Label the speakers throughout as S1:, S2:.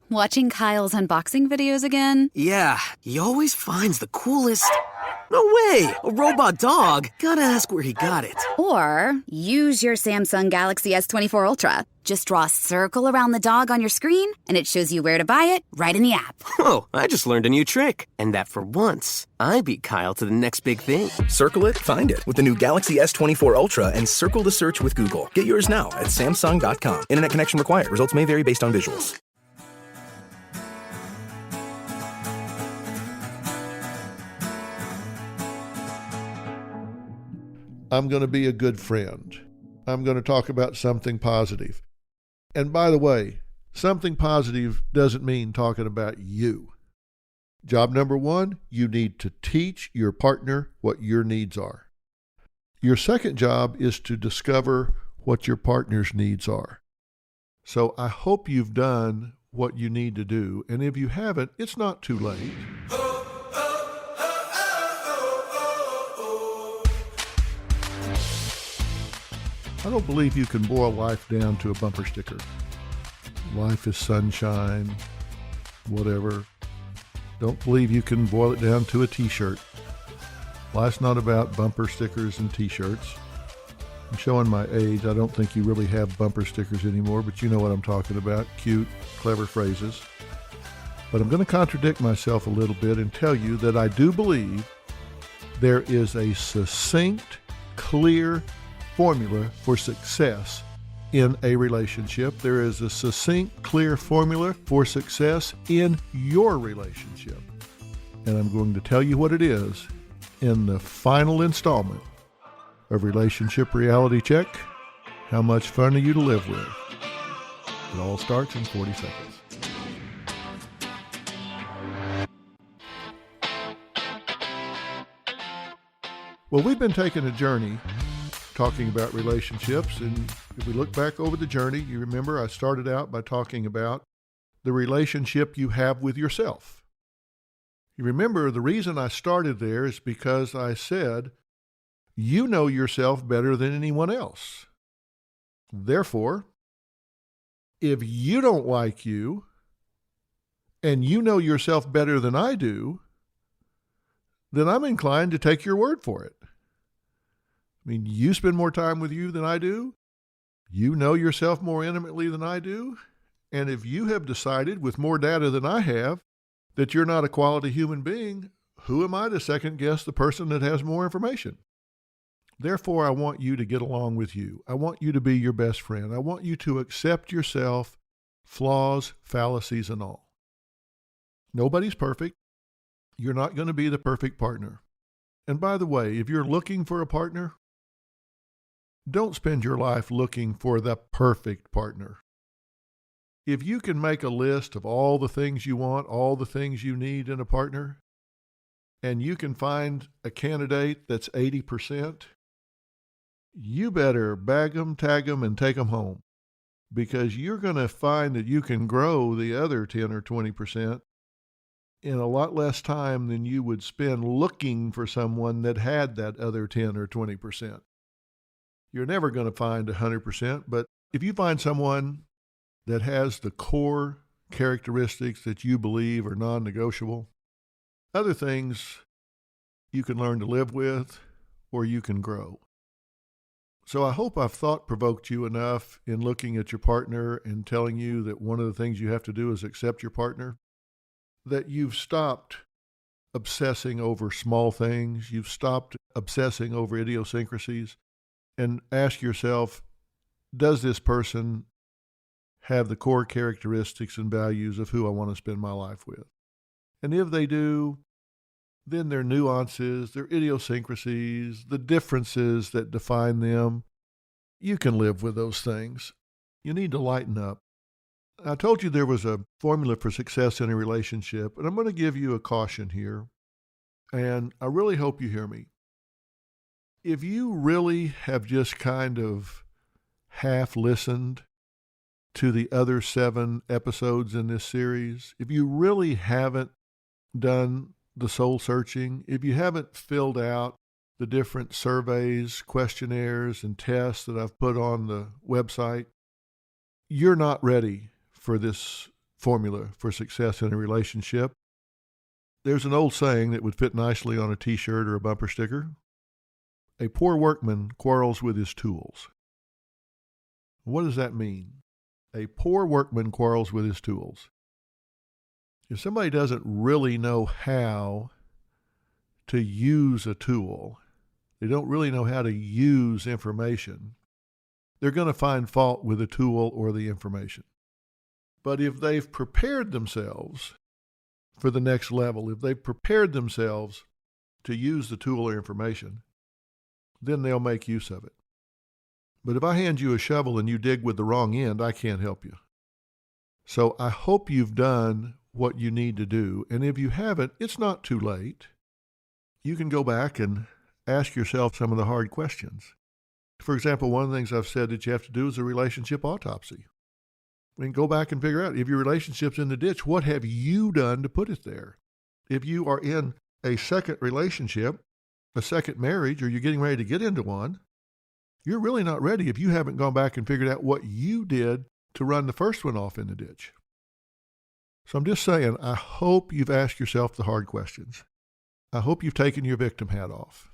S1: Watching Kyle's unboxing videos again?
S2: Yeah, he always finds the coolest... No way! A robot dog? Gotta ask where he got it.
S1: Or use your Samsung Galaxy S24 Ultra. Just draw a circle around the dog on your screen, and it shows you where to buy it right in the app.
S2: Whoa, I just learned a new trick. And that for once, I beat Kyle to the next big thing.
S3: Circle it, find it with the new Galaxy S24 Ultra and circle the search with Google. Get yours now at Samsung.com. Internet connection required. Results may vary based on visuals.
S4: I'm going to be a good friend. I'm going to talk about something positive. And by the way, something positive doesn't mean talking about you. Job number 1, you need to teach your partner what your needs are. Your second job is to discover what your partner's needs are. So I hope you've done what you need to do. And if you haven't, it's not too late. I don't believe you can boil life down to a bumper sticker. Life is sunshine, whatever. Don't believe you can boil it down to a t-shirt. Life's not about bumper stickers and t-shirts. I'm showing my age. I don't think you really have bumper stickers anymore, but you know what I'm talking about. Cute, clever phrases. But I'm going to contradict myself a little bit and tell you that I do believe there is a succinct, clear formula for success in a relationship. There is a succinct, clear formula for success in your relationship. And I'm going to tell you what it is in the final installment of Relationship Reality Check. How much fun are you to live with? It all starts in 40 seconds. Well, we've been taking a journey talking about relationships, and if we look back over the journey, you remember I started out by talking about the relationship you have with yourself. You remember the reason I started there is because I said, you know yourself better than anyone else. Therefore, if you don't like you, and you know yourself better than I do, then I'm inclined to take your word for it. I mean, you spend more time with you than I do. You know yourself more intimately than I do. And if you have decided with more data than I have that you're not a quality human being, who am I to second guess the person that has more information? Therefore, I want you to get along with you. I want you to be your best friend. I want you to accept yourself, flaws, fallacies, and all. Nobody's perfect. You're not going to be the perfect partner. And by the way, if you're looking for a partner, don't spend your life looking for the perfect partner. If you can make a list of all the things you want, all the things you need in a partner, and you can find a candidate that's 80%, you better bag them, tag them, and take them home, because you're going to find that you can grow the other 10 or 20% in a lot less time than you would spend looking for someone that had that other 10 or 20%. You're never going to find 100%, but if you find someone that has the core characteristics that you believe are non-negotiable, other things you can learn to live with or you can grow. So I hope I've thought-provoked you enough in looking at your partner and telling you that one of the things you have to do is accept your partner, that you've stopped obsessing over small things, you've stopped obsessing over idiosyncrasies, and ask yourself, does this person have the core characteristics and values of who I want to spend my life with? And if they do, then their nuances, their idiosyncrasies, the differences that define them, you can live with those things. You need to lighten up. I told you there was a formula for success in a relationship, and I'm going to give you a caution here, and I really hope you hear me. If you really have just kind of half listened to the other 7 episodes in this series, if you really haven't done the soul searching, if you haven't filled out the different surveys, questionnaires, and tests that I've put on the website, you're not ready for this formula for success in a relationship. There's an old saying that would fit nicely on a t-shirt or a bumper sticker. A poor workman quarrels with his tools. What does that mean? A poor workman quarrels with his tools. If somebody doesn't really know how to use a tool, they don't really know how to use information, they're going to find fault with the tool or the information. But if they've prepared themselves for the next level, if they've prepared themselves to use the tool or information, then they'll make use of it. But if I hand you a shovel and you dig with the wrong end, I can't help you. So I hope you've done what you need to do. And if you haven't, it's not too late. You can go back and ask yourself some of the hard questions. For example, one of the things I've said that you have to do is a relationship autopsy. I mean, go back and figure out, if your relationship's in the ditch, what have you done to put it there? If you are in a second relationship, a second marriage, or you're getting ready to get into one, you're really not ready if you haven't gone back and figured out what you did to run the first one off in the ditch. So I'm just saying, I hope you've asked yourself the hard questions. I hope you've taken your victim hat off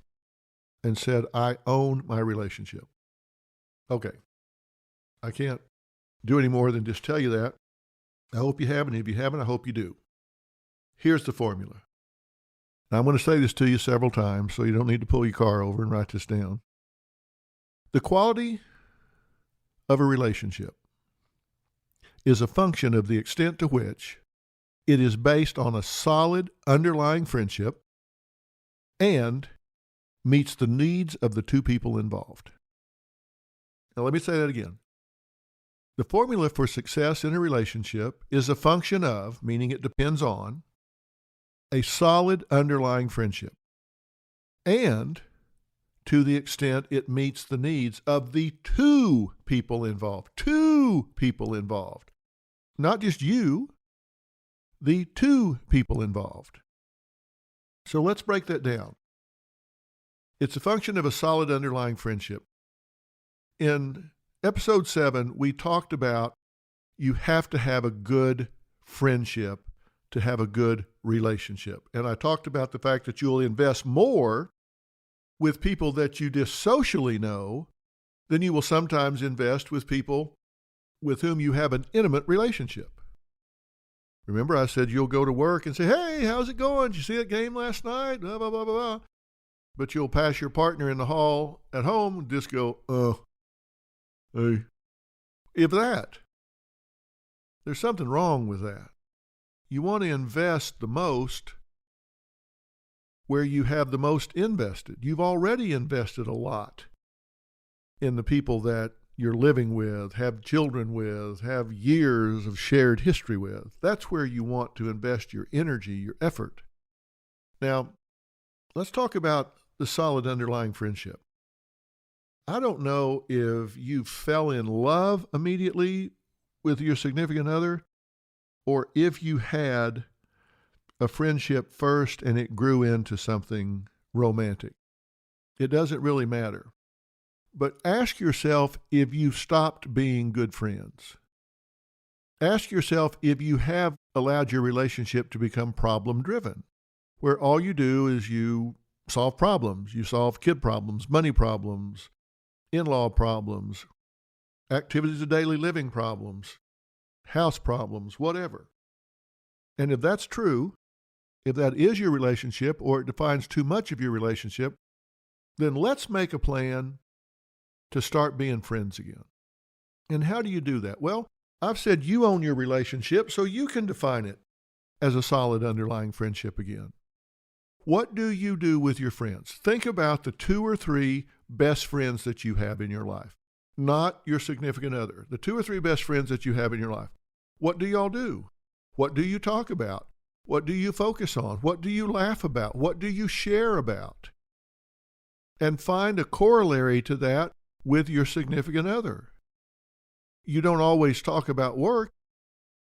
S4: and said, I own my relationship. Okay. I can't do any more than just tell you that. I hope you have, and if you haven't, I hope you do. Here's the formula. Now, I'm going to say this to you several times, so you don't need to pull your car over and write this down. The quality of a relationship is a function of the extent to which it is based on a solid underlying friendship and meets the needs of the two people involved. Now, let me say that again. The formula for success in a relationship is a function of, meaning it depends on, a solid underlying friendship, and to the extent it meets the needs of the two people involved. Two people involved. Not just you, the two people involved. So let's break that down. It's a function of a solid underlying friendship. In episode 7, we talked about you have to have a good friendship to have a good relationship. And I talked about the fact that you'll invest more with people that you just socially know than you will sometimes invest with people with whom you have an intimate relationship. Remember, I said you'll go to work and say, hey, how's it going? Did you see that game last night? Blah, blah, blah, blah, blah. But you'll pass your partner in the hall at home and just go, hey. If that. There's something wrong with that. You want to invest the most where you have the most invested. You've already invested a lot in the people that you're living with, have children with, have years of shared history with. That's where you want to invest your energy, your effort. Now, let's talk about the solid underlying friendship. I don't know if you fell in love immediately with your significant other, or if you had a friendship first and it grew into something romantic. It doesn't really matter. But ask yourself if you've stopped being good friends. Ask yourself if you have allowed your relationship to become problem-driven, where all you do is you solve problems. You solve kid problems, money problems, in-law problems, activities of daily living problems, house problems, whatever. And if that's true, if that is your relationship or it defines too much of your relationship, then let's make a plan to start being friends again. And how do you do that? Well, I've said you own your relationship, so you can define it as a solid underlying friendship again. What do you do with your friends? Think about the 2 or 3 best friends that you have in your life, not your significant other. The 2 or 3 best friends that you have in your life. What do y'all do? What do you talk about? What do you focus on? What do you laugh about? What do you share about? And find a corollary to that with your significant other. You don't always talk about work.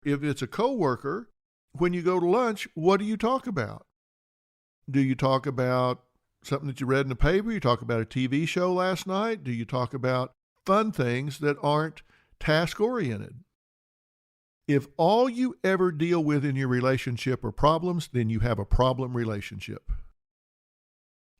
S4: If it's a coworker, when you go to lunch, what do you talk about? Do you talk about something that you read in the paper? You talk about a TV show last night? Do you talk about fun things that aren't task-oriented? If all you ever deal with in your relationship are problems, then you have a problem relationship.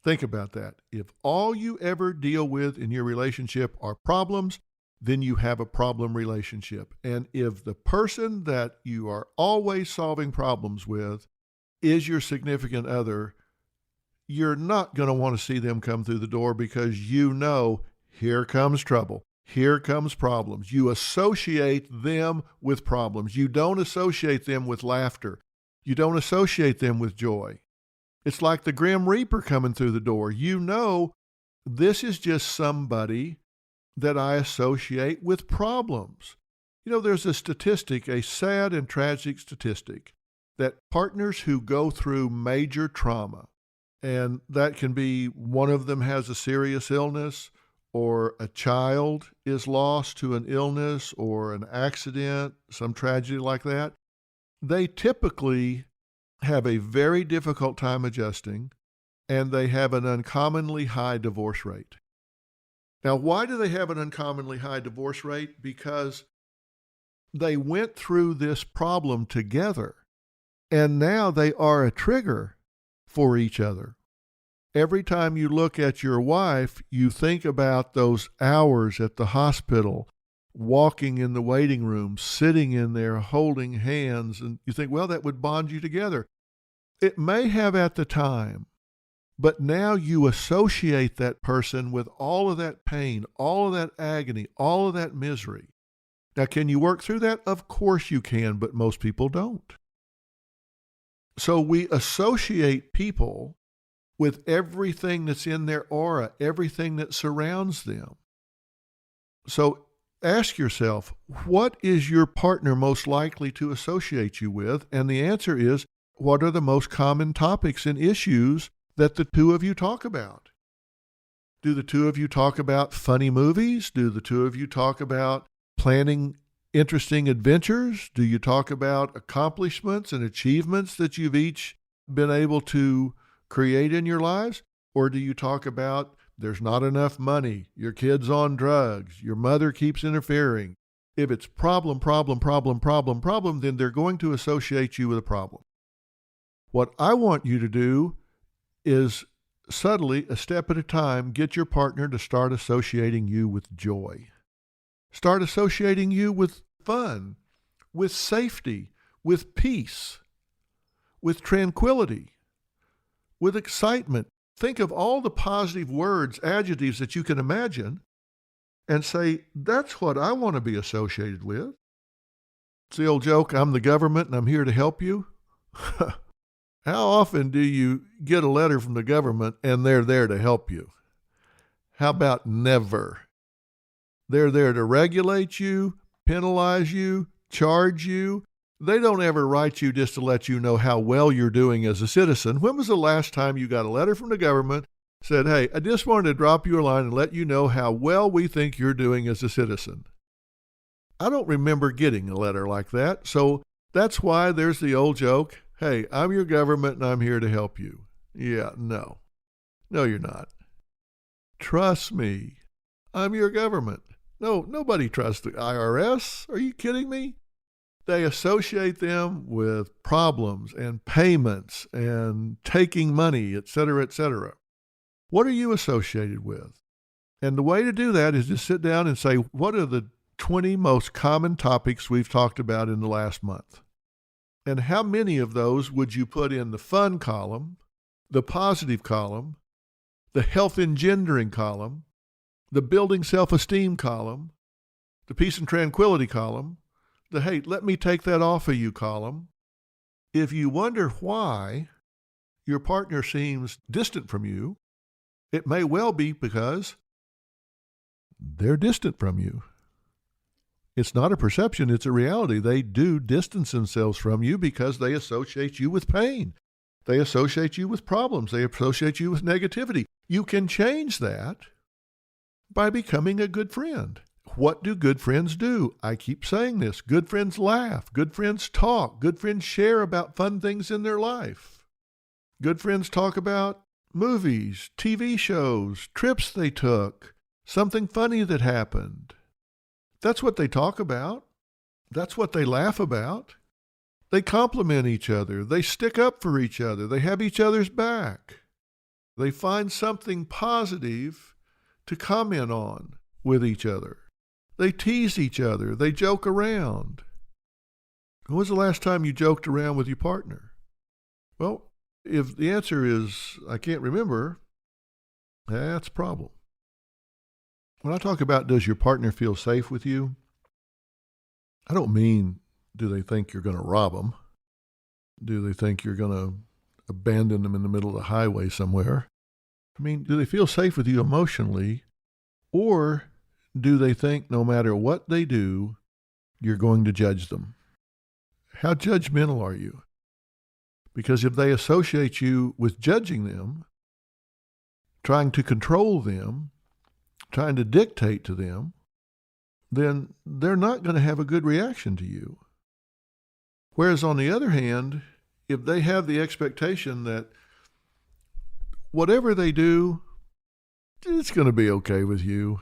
S4: Think about that. If all you ever deal with in your relationship are problems, then you have a problem relationship. And if the person that you are always solving problems with is your significant other, you're not going to want to see them come through the door because you know here comes trouble. Here comes problems. You associate them with problems. You don't associate them with laughter. You don't associate them with joy. It's like the Grim Reaper coming through the door. You know this is just somebody that I associate with problems. You know, there's a statistic, a sad and tragic statistic, that partners who go through major trauma, and that can be one of them has a serious illness, or a child is lost to an illness or an accident, some tragedy like that, they typically have a very difficult time adjusting, and they have an uncommonly high divorce rate. Now, why do they have an uncommonly high divorce rate? Because they went through this problem together, and now they are a trigger for each other. Every time you look at your wife, you think about those hours at the hospital, walking in the waiting room, sitting in there, holding hands, and you think, well, that would bond you together. It may have at the time, but now you associate that person with all of that pain, all of that agony, all of that misery. Now, can you work through that? Of course you can, but most people don't. So we associate people with everything that's in their aura, everything that surrounds them. So ask yourself, what is your partner most likely to associate you with? And the answer is, what are the most common topics and issues that the two of you talk about? Do the two of you talk about funny movies? Do the two of you talk about planning interesting adventures? Do you talk about accomplishments and achievements that you've each been able to create in your lives? Or do you talk about there's not enough money, your kid's on drugs, your mother keeps interfering? If it's problem, then they're going to associate you with a problem. What I want you to do is subtly, a step at a time, get your partner to start associating you with joy. Start associating you with fun, with safety, with peace, with tranquility, with excitement. Think of all the positive words, adjectives that you can imagine, and say, that's what I want to be associated with. It's the old joke, I'm the government and I'm here to help you. How often do you get a letter from the government and they're there to help you? How about never? They're there to regulate you, penalize you, charge you. They don't ever write you just to let you know how well you're doing as a citizen. When was the last time you got a letter from the government said, hey, I just wanted to drop you a line and let you know how well we think you're doing as a citizen? I don't remember getting a letter like that. So that's why there's the old joke, hey, I'm your government and I'm here to help you. Yeah, no. No, you're not. Trust me. I'm your government. No, nobody trusts the IRS. Are you kidding me? They associate them with problems and payments and taking money, et cetera, et cetera. What are you associated with? And the way to do that is to sit down and say, what are the 20 most common topics we've talked about in the last month? And how many of those would you put in the fun column, the positive column, the health engendering column, the building self-esteem column, the peace and tranquility column, the hey, let me take that off of you column? If you wonder why your partner seems distant from you, it may well be because they're distant from you. It's not a perception, it's a reality. They do distance themselves from you because they associate you with pain. They associate you with problems. They associate you with negativity. You can change that by becoming a good friend. What do good friends do? I keep saying this. Good friends laugh. Good friends talk. Good friends share about fun things in their life. Good friends talk about movies, TV shows, trips they took, something funny that happened. That's what they talk about. That's what they laugh about. They compliment each other. They stick up for each other. They have each other's back. They find something positive to comment on with each other. They tease each other. They joke around. When was the last time you joked around with your partner? Well, if the answer is, I can't remember, that's a problem. When I talk about does your partner feel safe with you, I don't mean do they think you're going to rob them? Do they think you're going to abandon them in the middle of the highway somewhere? I mean, do they feel safe with you emotionally? Or do they think no matter what they do, you're going to judge them? How judgmental are you? Because if they associate you with judging them, trying to control them, trying to dictate to them, then they're not going to have a good reaction to you. Whereas on the other hand, if they have the expectation that whatever they do, it's going to be okay with you,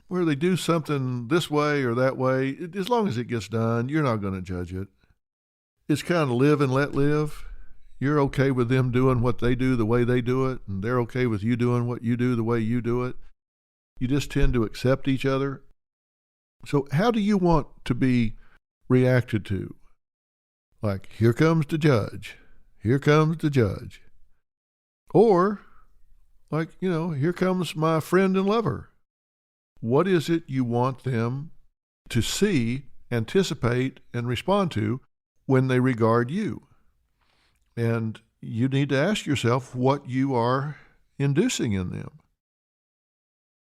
S4: where they do something this way or that way, as long as it gets done, you're not going to judge it. It's kind of live and let live. You're okay with them doing what they do the way they do it, and they're okay with you doing what you do the way you do it. You just tend to accept each other. So how do you want to be reacted to? Like, here comes the judge. Here comes the judge. Or, like, here comes my friend and lover. What is it you want them to see, anticipate, and respond to when they regard you? And you need to ask yourself what you are inducing in them.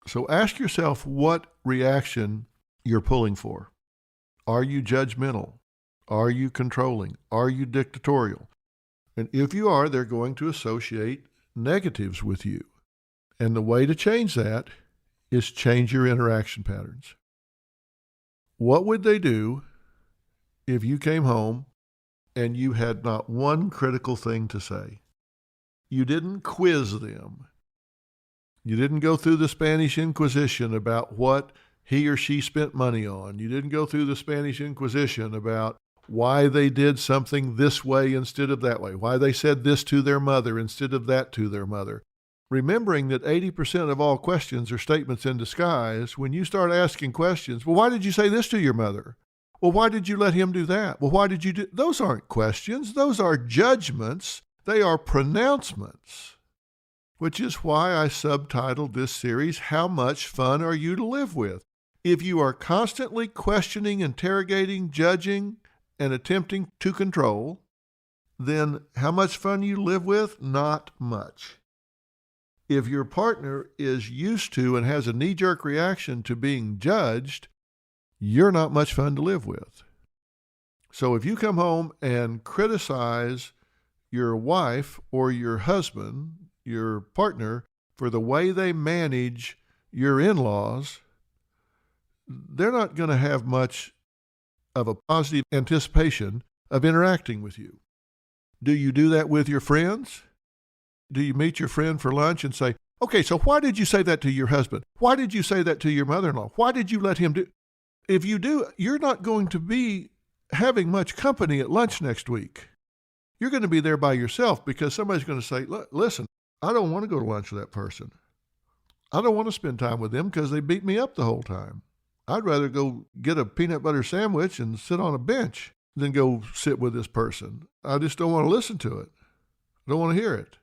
S4: So ask yourself what reaction you're pulling for. Are you judgmental? Are you controlling? Are you dictatorial? And if you are, they're going to associate negatives with you. And the way to change that is change your interaction patterns. What would they do if you came home and you had not one critical thing to say? You didn't quiz them. You didn't go through the Spanish Inquisition about what he or she spent money on. You didn't go through the Spanish Inquisition about why they did something this way instead of that way, why they said this to their mother instead of that to their mother. Remembering that 80% of all questions are statements in disguise, when you start asking questions, well, why did you say this to your mother? Well, why did you let him do that? Well, why did you do? Those aren't questions. Those are judgments. They are pronouncements, which is why I subtitled this series, How Much Fun Are You to Live With? If you are constantly questioning, interrogating, judging, and attempting to control, then how much fun you live with? Not much. If your partner is used to and has a knee-jerk reaction to being judged, you're not much fun to live with. So if you come home and criticize your wife or your husband, your partner, for the way they manage your in-laws, they're not going to have much of a positive anticipation of interacting with you. Do you do that with your friends? Do you meet your friend for lunch and say, okay, so why did you say that to your husband? Why did you say that to your mother-in-law? Why did you let him do? If you do, you're not going to be having much company at lunch next week. You're going to be there by yourself because somebody's going to say, listen, I don't want to go to lunch with that person. I don't want to spend time with them because they beat me up the whole time. I'd rather go get a peanut butter sandwich and sit on a bench than go sit with this person. I just don't want to listen to it. I don't want to hear it.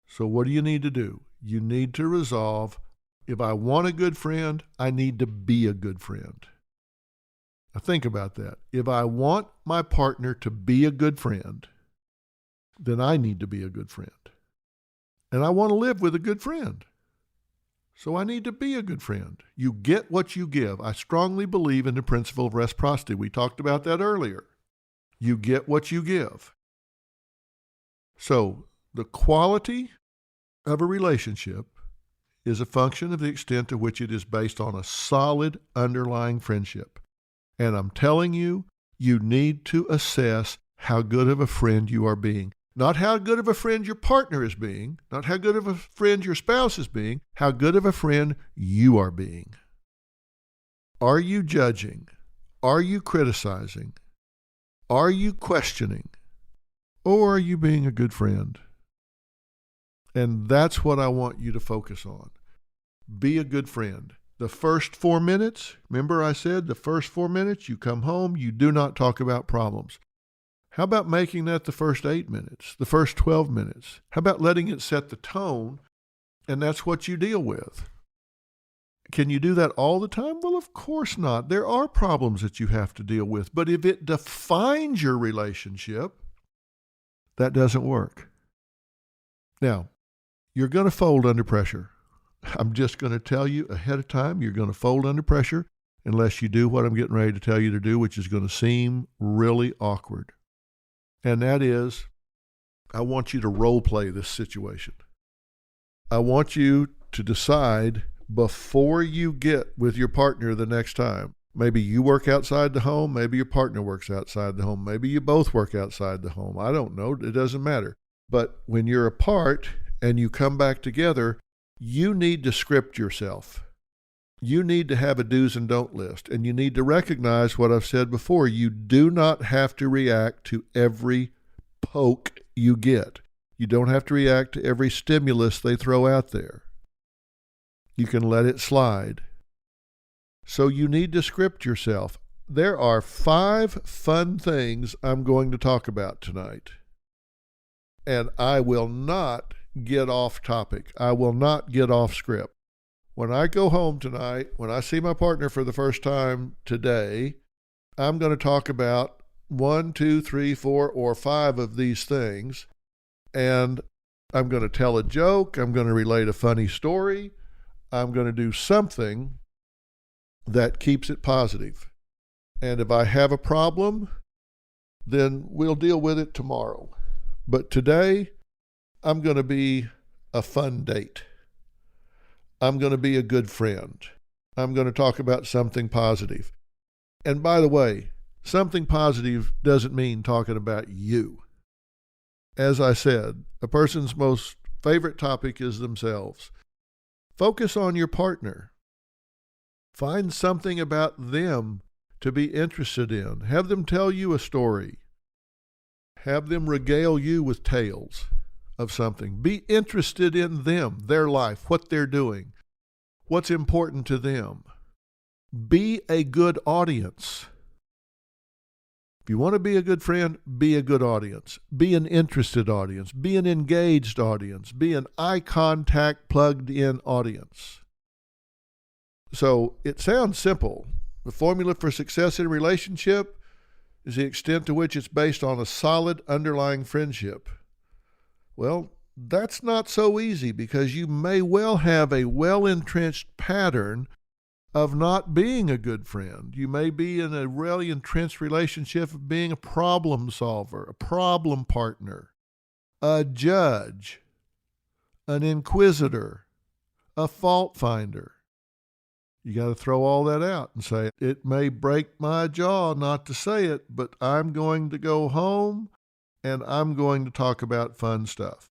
S4: So what do you need to do? You need to resolve, if I want a good friend, I need to be a good friend. Now think about that. If I want my partner to be a good friend, then I need to be a good friend. And I want to live with a good friend. So I need to be a good friend. You get what you give. I strongly believe in the principle of reciprocity. We talked about that earlier. You get what you give. So the quality of a relationship is a function of the extent to which it is based on a solid underlying friendship. And I'm telling you, you need to assess how good of a friend you are being. Not how good of a friend your partner is being, not how good of a friend your spouse is being, how good of a friend you are being. Are you judging? Are you criticizing? Are you questioning? Or are you being a good friend? And that's what I want you to focus on. Be a good friend. The first 4 minutes, remember I said the first 4 minutes, you come home, you do not talk about problems. How about making that the first 8 minutes, the first 12 minutes? How about letting it set the tone, and that's what you deal with? Can you do that all the time? Well, of course not. There are problems that you have to deal with, but if it defines your relationship, that doesn't work. Now, you're going to fold under pressure. I'm just going to tell you ahead of time, you're going to fold under pressure unless you do what I'm getting ready to tell you to do, which is going to seem really awkward. And that is, I want you to role play this situation. I want you to decide before you get with your partner the next time. Maybe you work outside the home. Maybe your partner works outside the home. Maybe you both work outside the home. I don't know. It doesn't matter. But when you're apart and you come back together, you need to script yourself. You need to have a do's and don't list. And you need to recognize what I've said before. You do not have to react to every poke you get. You don't have to react to every stimulus they throw out there. You can let it slide. So you need to script yourself. There are 5 fun things I'm going to talk about tonight. And I will not get off topic. I will not get off script. When I go home tonight, when I see my partner for the first time today, I'm going to talk about 1, 2, 3, 4, or 5 of these things. And I'm going to tell a joke. I'm going to relate a funny story. I'm going to do something that keeps it positive. And if I have a problem, then we'll deal with it tomorrow. But today, I'm going to be a fun date. I'm going to be a good friend. I'm going to talk about something positive. And by the way, something positive doesn't mean talking about you. As I said, a person's most favorite topic is themselves. Focus on your partner. Find something about them to be interested in. Have them tell you a story. Have them regale you with tales of something. Be interested in them, their life, what they're doing, what's important to them. Be a good audience. If you want to be a good friend, be a good audience. Be an interested audience. Be an engaged audience. Be an eye contact, plugged in audience. So it sounds simple. The formula for success in a relationship is the extent to which it's based on a solid underlying friendship. Well, that's not so easy because you may well have a well-entrenched pattern of not being a good friend. You may be in a really entrenched relationship of being a problem solver, a problem partner, a judge, an inquisitor, a fault finder. You got to throw all that out and say, it may break my jaw not to say it, but I'm going to go home and I'm going to talk about fun stuff.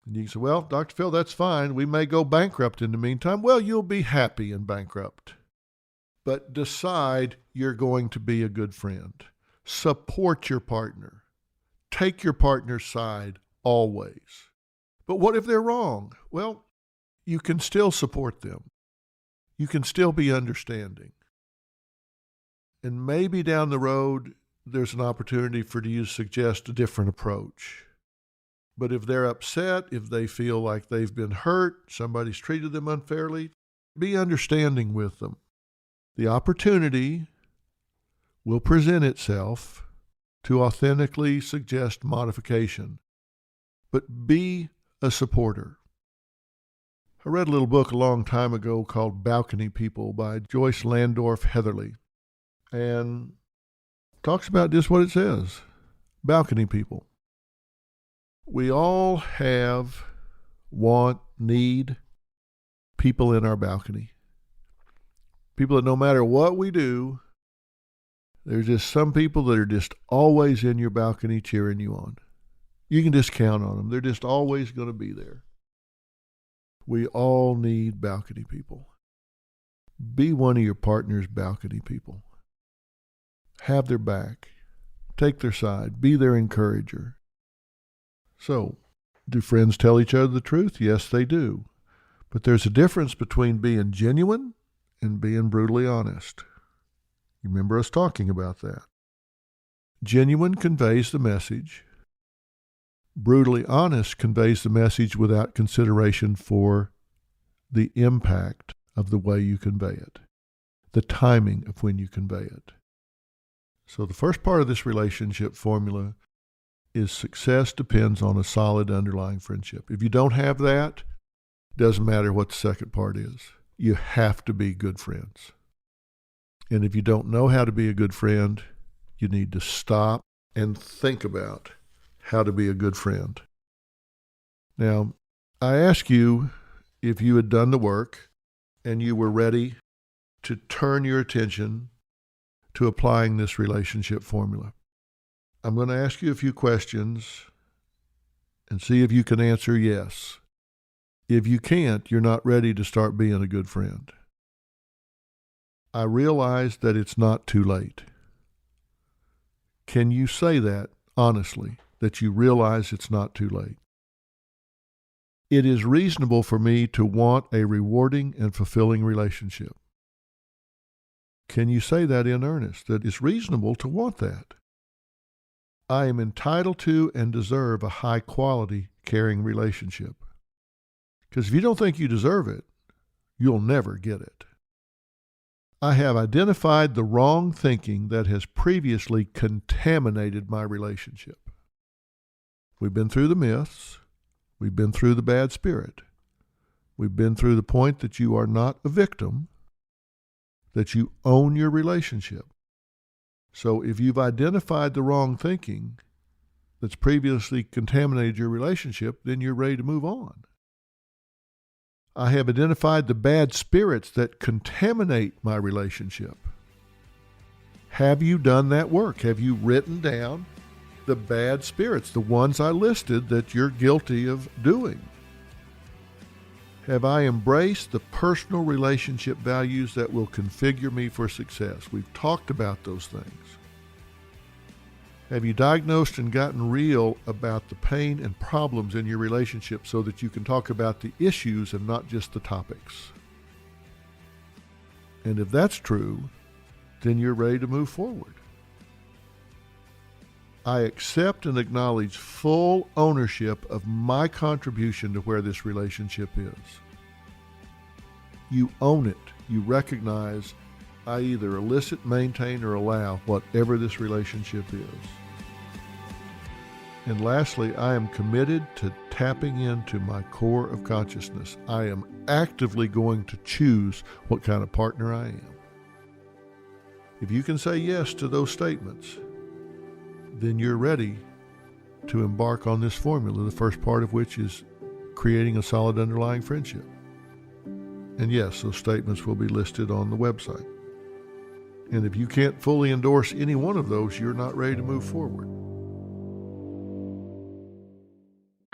S4: And you can say, well, Dr. Phil, that's fine. We may go bankrupt in the meantime. Well, you'll be happy and bankrupt. But decide you're going to be a good friend. Support your partner. Take your partner's side always. But what if they're wrong? Well, you can still support them. You can still be understanding. And maybe down the road, there's an opportunity for you to suggest a different approach. But if they're upset, if they feel like they've been hurt, somebody's treated them unfairly, be understanding with them. The opportunity will present itself to authentically suggest modification. But be a supporter. I read a little book a long time ago called Balcony People by Joyce Landorf Heatherly. And talks about just what it says. Balcony people. We all have, want, need people in our balcony. People that no matter what we do, there's just some people that are just always in your balcony cheering you on. You can just count on them. They're just always going to be there. We all need balcony people. Be one of your partner's balcony people. have their back, take their side, be their encourager. So, do friends tell each other the truth? Yes, they do. But there's a difference between being genuine and being brutally honest. You remember us talking about that. Genuine conveys the message. Brutally honest conveys the message without consideration for the impact of the way you convey it, the timing of when you convey it. So the first part of this relationship formula is success depends on a solid underlying friendship. If you don't have that, doesn't matter what the second part is. You have to be good friends. And if you don't know how to be a good friend, you need to stop and think about how to be a good friend. Now, I ask you if you had done the work and you were ready to turn your attention to applying this relationship formula. I'm going to ask you a few questions and see if you can answer yes. If you can't, you're not ready to start being a good friend. I realize that it's not too late. Can you say that honestly, that you realize it's not too late? It is reasonable for me to want a rewarding and fulfilling relationship. Can you say that in earnest, that it's reasonable to want that? I am entitled to and deserve a high-quality, caring relationship. Because if you don't think you deserve it, you'll never get it. I have identified the wrong thinking that has previously contaminated my relationship. We've been through the myths. We've been through the bad spirit. We've been through the point that you are not a victim, that you own your relationship. So if you've identified the wrong thinking that's previously contaminated your relationship, then you're ready to move on. I have identified the bad spirits that contaminate my relationship. Have you done that work? Have you written down the bad spirits, the ones I listed that you're guilty of doing? Have I embraced the personal relationship values that will configure me for success? We've talked about those things. Have you diagnosed and gotten real about the pain and problems in your relationship so that you can talk about the issues and not just the topics? And if that's true, then you're ready to move forward. I accept and acknowledge full ownership of my contribution to where this relationship is. You own it. You recognize I either elicit, maintain, or allow whatever this relationship is. And lastly, I am committed to tapping into my core of consciousness. I am actively going to choose what kind of partner I am. If you can say yes to those statements, then you're ready to embark on this formula, the first part of which is creating a solid underlying friendship. And yes, those statements will be listed on the website. And if you can't fully endorse any one of those, you're not ready to move forward.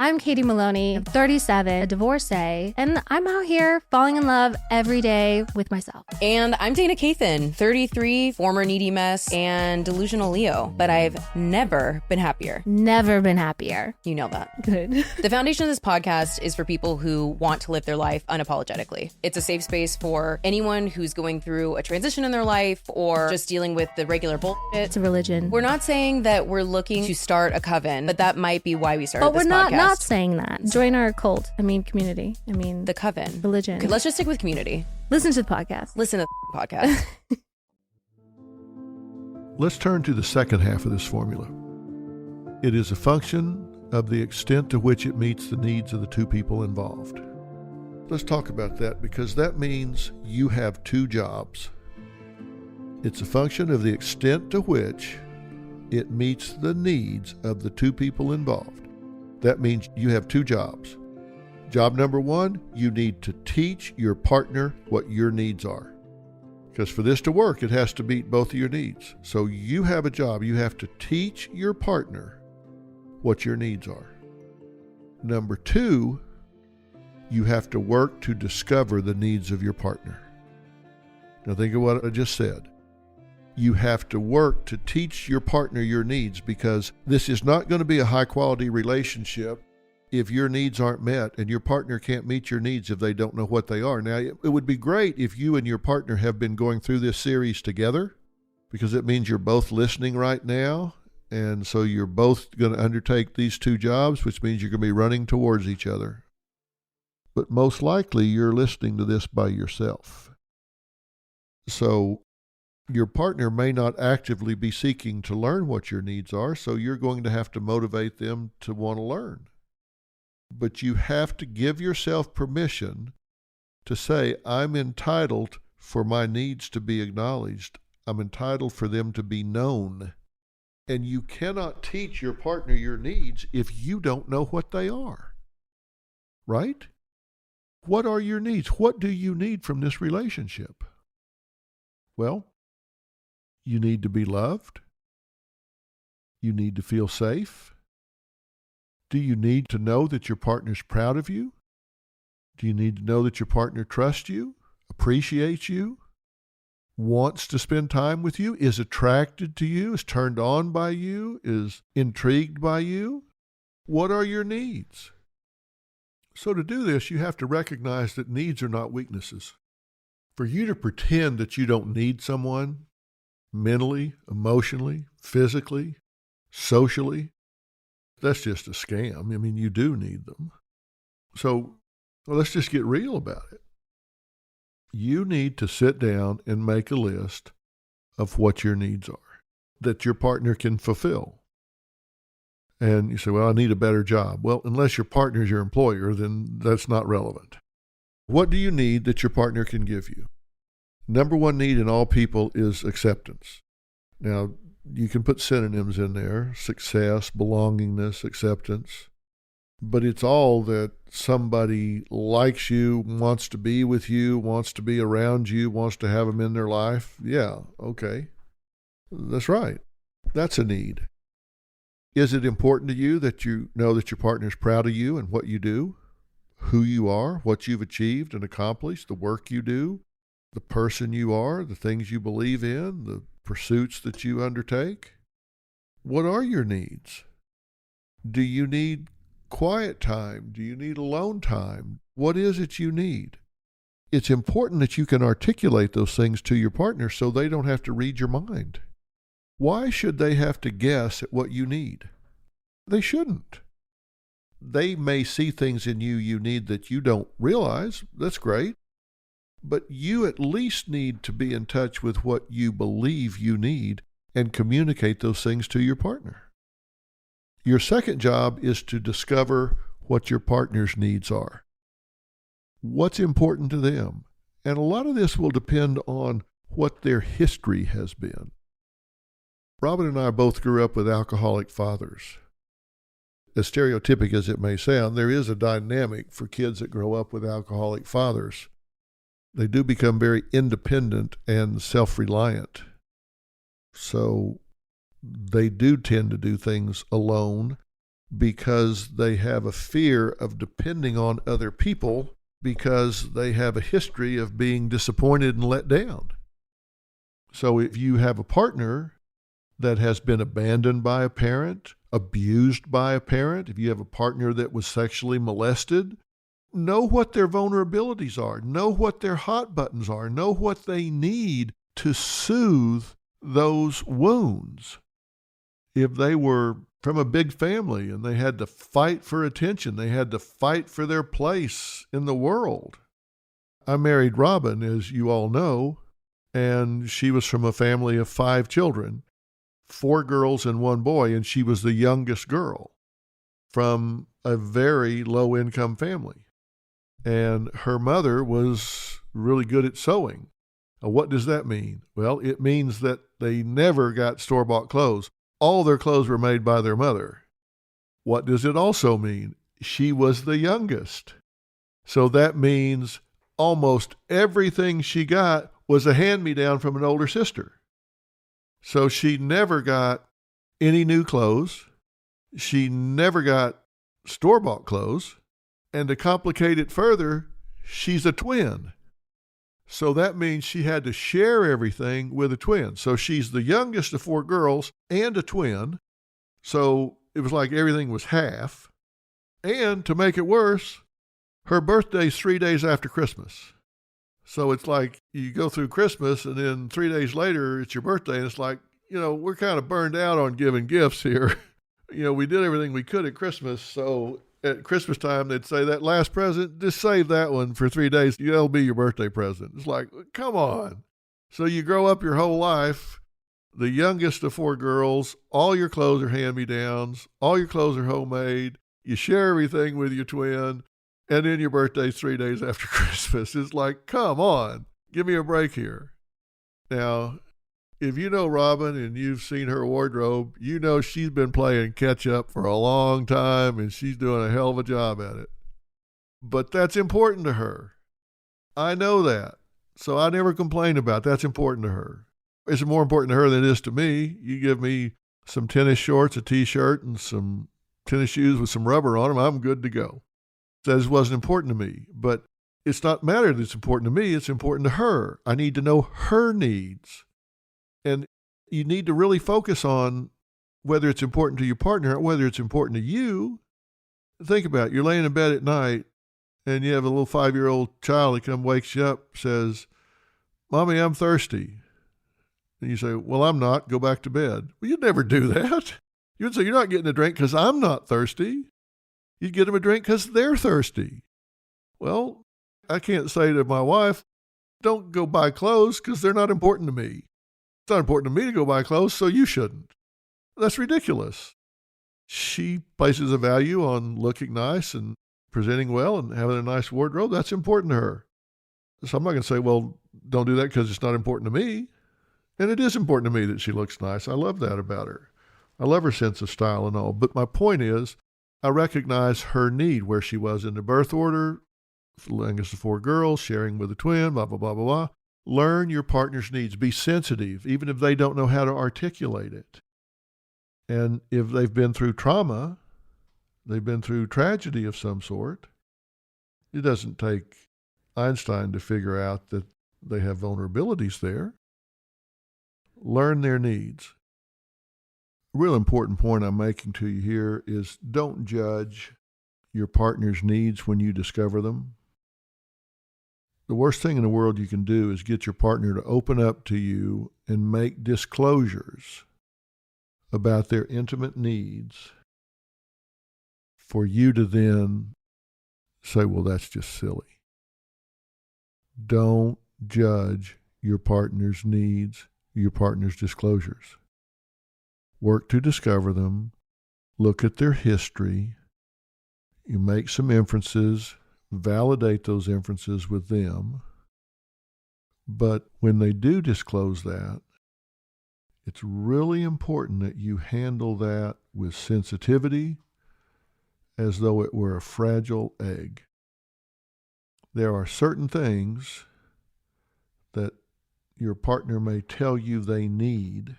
S5: I'm Katie Maloney, I'm 37, a divorcee, and I'm out here falling in love every day with myself.
S6: And I'm Dana Cathan, 33, former needy mess, and delusional Leo, but I've never been happier.
S5: Never been happier.
S6: You know that.
S5: Good.
S6: The foundation of this podcast is for people who want to live their life unapologetically. It's a safe space for anyone who's going through a transition in their life or just dealing with the regular bullshit.
S5: It's a religion.
S6: We're not saying that we're looking to start a coven, but that might be why we started
S5: but
S6: this
S5: we're
S6: podcast.
S5: not saying that. Join our cult. Community.
S6: The coven.
S5: Religion.
S6: Okay, let's just stick with community.
S5: Listen to the podcast.
S6: Listen to the podcast.
S4: Let's turn to the second half of this formula. It is a function of the extent to which it meets the needs of the two people involved. Let's talk about that because that means you have two jobs. It's a function of the extent to which it meets the needs of the two people involved. That means you have two jobs. Job number one, you need to teach your partner what your needs are. Because for this to work, it has to meet both of your needs. So you have a job. You have to teach your partner what your needs are. Number two, you have to work to discover the needs of your partner. Now think of what I just said. You have to work to teach your partner your needs, because this is not going to be a high-quality relationship if your needs aren't met, and your partner can't meet your needs if they don't know what they are. Now, it would be great if you and your partner have been going through this series together, because it means you're both listening right now, and so you're both going to undertake these two jobs, which means you're going to be running towards each other. But most likely, you're listening to this by yourself. So your partner may not actively be seeking to learn what your needs are, so you're going to have to motivate them to want to learn. But you have to give yourself permission to say, I'm entitled for my needs to be acknowledged. I'm entitled for them to be known. And you cannot teach your partner your needs if you don't know what they are. Right? What are your needs? What do you need from this relationship? Well, you need to be loved. You need to feel safe. Do you need to know that your partner's proud of you? Do you need to know that your partner trusts you, appreciates you, wants to spend time with you, is attracted to you, is turned on by you, is intrigued by you? What are your needs? So to do this, you have to recognize that needs are not weaknesses. For you to pretend that you don't need someone mentally, emotionally, physically, socially, that's just a scam. I mean, you do need them. So let's just get real about it. You need to sit down and make a list of what your needs are that your partner can fulfill. And you say, well, I need a better job. Well, unless your partner is your employer, then that's not relevant. What do you need that your partner can give you? Number one need in all people is acceptance. Now, you can put synonyms in there: success, belongingness, acceptance. But it's all that somebody likes you, wants to be with you, wants to be around you, wants to have them in their life. Yeah, okay. That's right. That's a need. Is it important to you that you know that your partner is proud of you and what you do, who you are, what you've achieved and accomplished, the work you do, the person you are, the things you believe in, the pursuits that you undertake? What are your needs? Do you need quiet time? Do you need alone time? What is it you need? It's important that you can articulate those things to your partner so they don't have to read your mind. Why should they have to guess at what you need? They shouldn't. They may see things in you need that you don't realize. That's great. But you at least need to be in touch with what you believe you need and communicate those things to your partner. Your second job is to discover what your partner's needs are. What's important to them? And a lot of this will depend on what their history has been. Robin and I both grew up with alcoholic fathers. As stereotypic as it may sound, there is a dynamic for kids that grow up with alcoholic fathers. They do become very independent and self-reliant. So they do tend to do things alone because they have a fear of depending on other people because they have a history of being disappointed and let down. So if you have a partner that has been abandoned by a parent, abused by a parent, if you have a partner that was sexually molested, know what their vulnerabilities are, know what their hot buttons are, know what they need to soothe those wounds. If they were from a big family and they had to fight for attention, they had to fight for their place in the world. I married Robin, as you all know, and she was from a family of 5 children, 4 girls and 1 boy, and she was the youngest girl from a very low-income family. And her mother was really good at sewing. Now, what does that mean? Well, it means that they never got store-bought clothes. All their clothes were made by their mother. What does it also mean? She was the youngest. So that means almost everything she got was a hand-me-down from an older sister. So she never got any new clothes. She never got store-bought clothes. And to complicate it further, she's a twin. So that means she had to share everything with a twin. So she's the youngest of 4 girls and a twin. So it was like everything was half. And to make it worse, her birthday's 3 days after Christmas. So it's like you go through Christmas and then 3 days later it's your birthday, and it's like, we're kind of burned out on giving gifts here. We did everything we could at Christmas, so at Christmas time they'd say that last present, just save that one for 3 days. That'll be your birthday present. It's like, come on. So you grow up your whole life, the youngest of 4 girls, all your clothes are hand-me-downs, all your clothes are homemade, you share everything with your twin, and then your birthday's 3 days after Christmas. It's like, come on, give me a break here. Now, if you know Robin and you've seen her wardrobe, you know she's been playing catch up for a long time and she's doing a hell of a job at it. But that's important to her. I know that. So I never complain about it. That's important to her. It's more important to her than it is to me. You give me some tennis shorts, a t-shirt, and some tennis shoes with some rubber on them, I'm good to go. That wasn't important to me. But it's not matter that it's important to me. It's important to her. I need to know her needs. And you need to really focus on whether it's important to your partner or whether it's important to you. Think about it. You're laying in bed at night and you have a little 5-year-old child that comes wakes you up, says, Mommy, I'm thirsty. And you say, well, I'm not. Go back to bed. Well, you'd never do that. You would say, you're not getting a drink because I'm not thirsty. You'd get them a drink because they're thirsty. Well, I can't say to my wife, don't go buy clothes because they're not important to me. It's not important to me to go buy clothes, so you shouldn't. That's ridiculous. She places a value on looking nice and presenting well and having a nice wardrobe. That's important to her. So I'm not going to say, well, don't do that because it's not important to me. And it is important to me that she looks nice. I love that about her. I love her sense of style and all. But my point is, I recognize her need, where she was in the birth order, youngest of 4 girls, sharing with a twin, blah, blah, blah, blah, blah. Learn your partner's needs. Be sensitive, even if they don't know how to articulate it. And if they've been through trauma, they've been through tragedy of some sort, it doesn't take Einstein to figure out that they have vulnerabilities there. Learn their needs. A real important point I'm making to you here is don't judge your partner's needs when you discover them. The worst thing in the world you can do is get your partner to open up to you and make disclosures about their intimate needs for you to then say, well, that's just silly. Don't judge your partner's needs, your partner's disclosures. Work to discover them. Look at their history. You make some inferences. Validate those inferences with them. But when they do disclose that, it's really important that you handle that with sensitivity as though it were a fragile egg. There are certain things that your partner may tell you they need,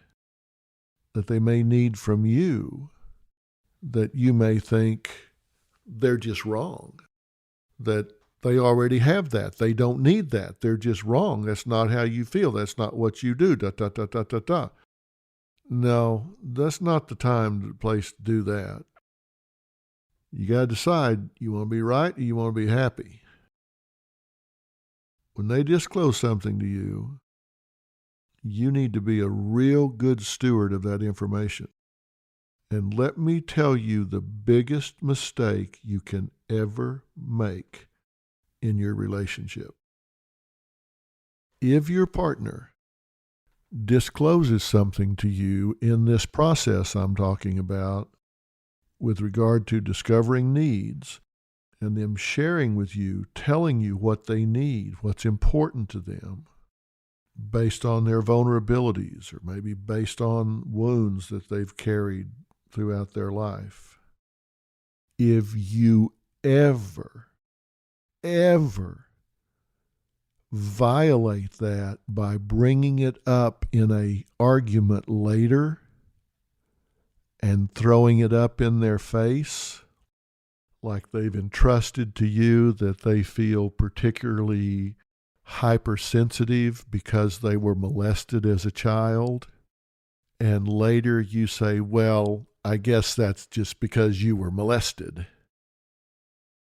S4: that they may need from you, that you may think they're just wrong, that they already have that. They don't need that. They're just wrong. That's not how you feel. That's not what you do. Da, da, da, da, da, da. No, that's not the time, the place to do that. You got to decide, you want to be right or you want to be happy. When they disclose something to you, you need to be a real good steward of that information. And let me tell you the biggest mistake you can ever make in your relationship. If your partner discloses something to you in this process I'm talking about with regard to discovering needs and them sharing with you, telling you what they need, what's important to them, based on their vulnerabilities or maybe based on wounds that they've carried throughout their life. If you ever violate that by bringing it up in an argument later and throwing it up in their face, like they've entrusted to you that they feel particularly hypersensitive because they were molested as a child, and later you say, well, I guess that's just because you were molested.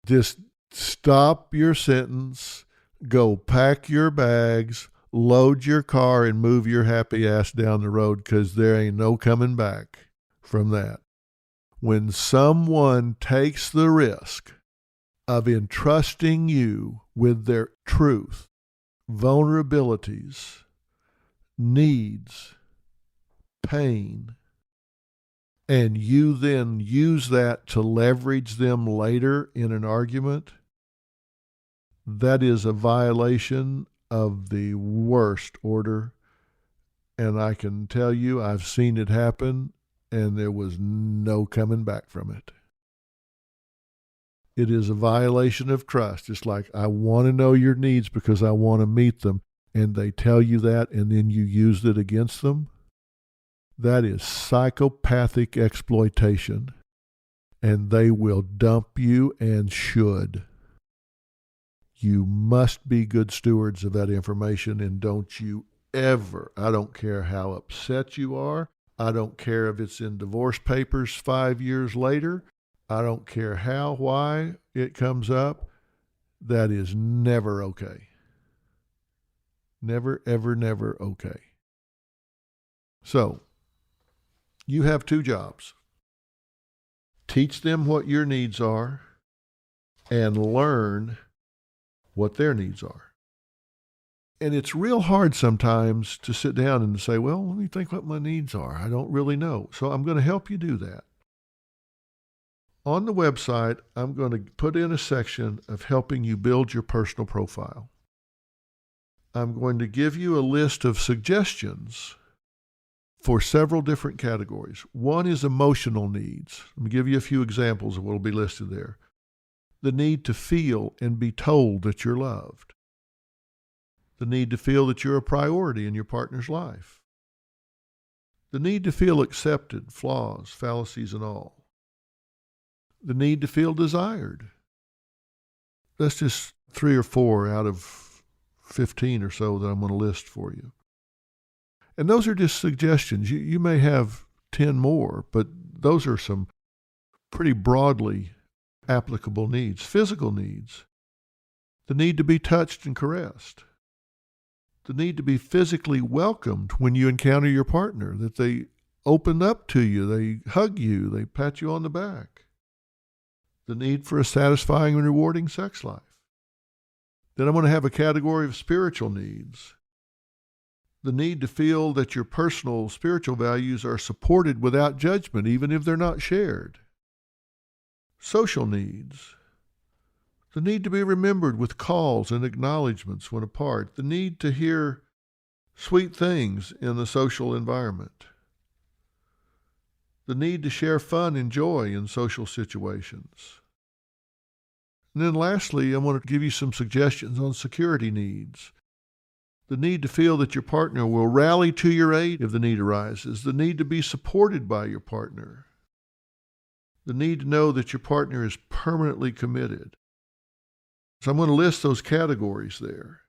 S4: Just stop your sentence, go pack your bags, load your car, and move your happy ass down the road, because there ain't no coming back from that. When someone takes the risk of entrusting you with their truth, vulnerabilities, needs, pain, and you then use that to leverage them later in an argument, that is a violation of the worst order. And I can tell you, I've seen it happen, and there was no coming back from it. It is a violation of trust. It's like, I want to know your needs because I want to meet them, and they tell you that, and then you used it against them. That is psychopathic exploitation, and they will dump you and should. You must be good stewards of that information, and don't you ever, I don't care how upset you are, I don't care if it's in divorce papers 5 years later, I don't care how, why it comes up, that is never okay. Never, ever, never okay. So, you have two jobs. Teach them what your needs are and learn what their needs are. And it's real hard sometimes to sit down and say, well, let me think what my needs are. I don't really know. So I'm going to help you do that. On the website, I'm going to put in a section of helping you build your personal profile. I'm going to give you a list of suggestions for several different categories. One is emotional needs. Let me give you a few examples of what will be listed there. The need to feel and be told that you're loved. The need to feel that you're a priority in your partner's life. The need to feel accepted, flaws, fallacies, and all. The need to feel desired. That's just 3 or 4 out of 15 or so that I'm going to list for you. And those are just suggestions. You may have 10 more, but those are some pretty broadly applicable needs. Physical needs. The need to be touched and caressed. The need to be physically welcomed when you encounter your partner, that they open up to you, they hug you, they pat you on the back. The need for a satisfying and rewarding sex life. Then I'm going to have a category of spiritual needs. The need to feel that your personal spiritual values are supported without judgment, even if they're not shared. Social needs. The need to be remembered with calls and acknowledgments when apart. The need to hear sweet things in the social environment. The need to share fun and joy in social situations. And then lastly, I want to give you some suggestions on security needs. The need to feel that your partner will rally to your aid if the need arises. The need to be supported by your partner. The need to know that your partner is permanently committed. So I'm going to list those categories there.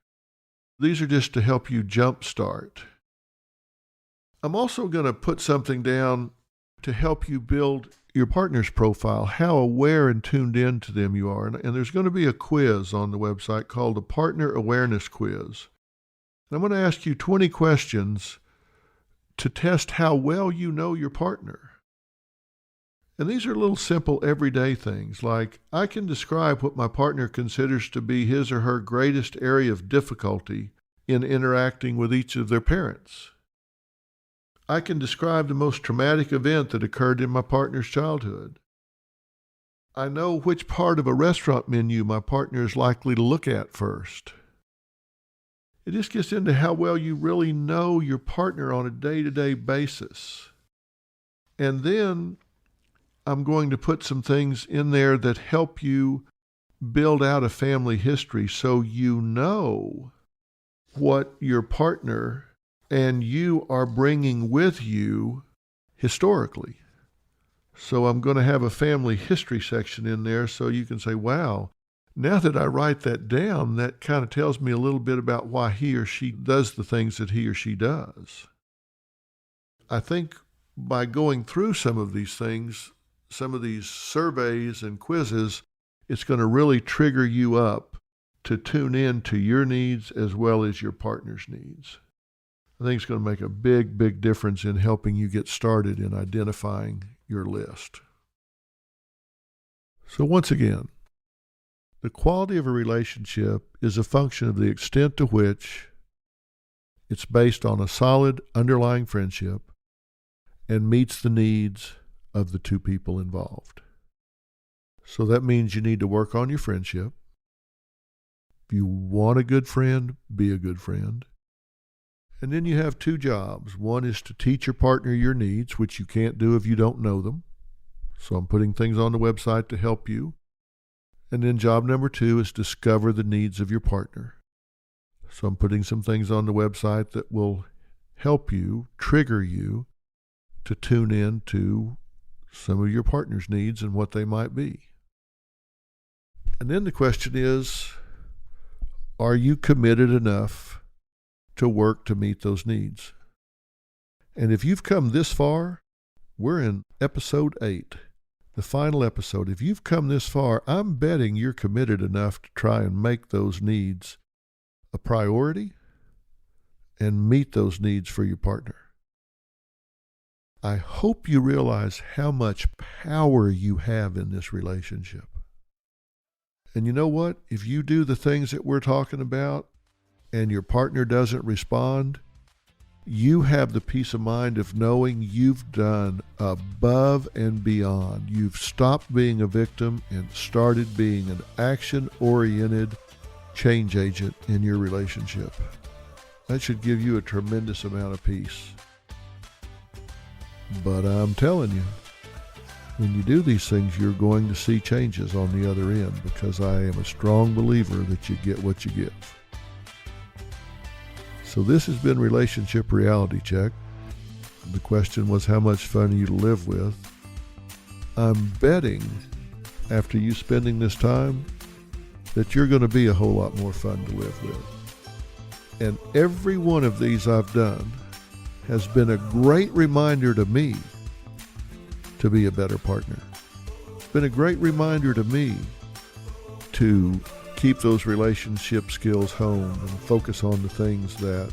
S4: These are just to help you jumpstart. I'm also going to put something down to help you build your partner's profile, how aware and tuned in to them you are. And there's going to be a quiz on the website called the Partner Awareness Quiz. I'm going to ask you 20 questions to test how well you know your partner. And these are little simple everyday things like, I can describe what my partner considers to be his or her greatest area of difficulty in interacting with each of their parents. I can describe the most traumatic event that occurred in my partner's childhood. I know which part of a restaurant menu my partner is likely to look at first. It just gets into how well you really know your partner on a day-to-day basis. And then I'm going to put some things in there that help you build out a family history so you know what your partner and you are bringing with you historically. So I'm going to have a family history section in there so you can say, wow, Now that I write that down, that kind of tells me a little bit about why he or she does the things that he or she does. I think by going through some of these things, some of these surveys and quizzes, it's going to really trigger you up to tune in to your needs as well as your partner's needs. I think it's going to make a big, big difference in helping you get started in identifying your list. So once again, the quality of a relationship is a function of the extent to which it's based on a solid underlying friendship and meets the needs of the two people involved. So that means you need to work on your friendship. If you want a good friend, be a good friend. And then you have two jobs. One is to teach your partner your needs, which you can't do if you don't know them. So I'm putting things on the website to help you. And then job number 2 is discover the needs of your partner. So I'm putting some things on the website that will help you, trigger you to tune in to some of your partner's needs and what they might be. And then the question is, are you committed enough to work to meet those needs? And if you've come this far, we're in episode 8. The final episode. If you've come this far, I'm betting you're committed enough to try and make those needs a priority and meet those needs for your partner. I hope you realize how much power you have in this relationship. And you know what? If you do the things that we're talking about and your partner doesn't respond, you have the peace of mind of knowing you've done above and beyond. You've stopped being a victim and started being an action-oriented change agent in your relationship. That should give you a tremendous amount of peace. But I'm telling you, when you do these things, you're going to see changes on the other end, because I am a strong believer that you get what you give. So this has been Relationship Reality Check. The question was, how much fun are you to live with? I'm betting, after you spending this time, that you're going to be a whole lot more fun to live with. And every one of these I've done has been a great reminder to me to be a better partner. It's been a great reminder to me to keep those relationship skills honed and focus on the things that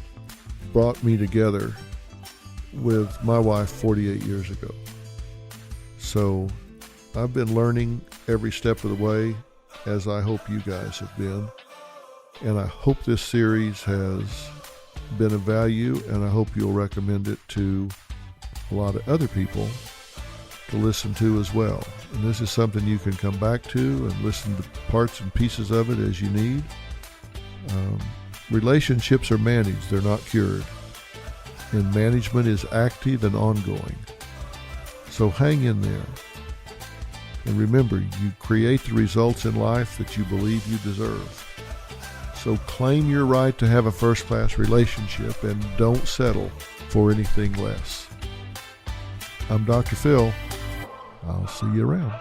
S4: brought me together with my wife 48 years ago. So I've been learning every step of the way, as I hope you guys have been. And I hope this series has been of value, and I hope you'll recommend it to a lot of other people to listen to as well. And this is something you can come back to and listen to parts and pieces of it as you need. Relationships are managed, they're not cured. And management is active and ongoing. So hang in there. And remember, you create the results in life that you believe you deserve. So claim your right to have a first-class relationship and don't settle for anything less. I'm Dr. Phil. I'll see you around.